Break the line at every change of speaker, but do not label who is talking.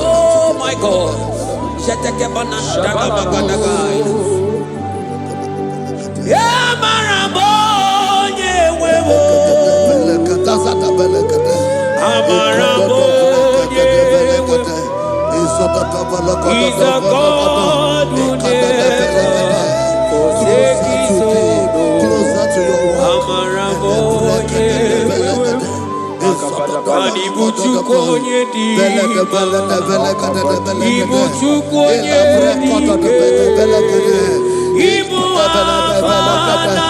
Oh my God. Yeah, Marabo, yeah, He's a God who never forsakes his own. Amarabo, Ibuchukonye di Ibuchukonye di Ibu Afana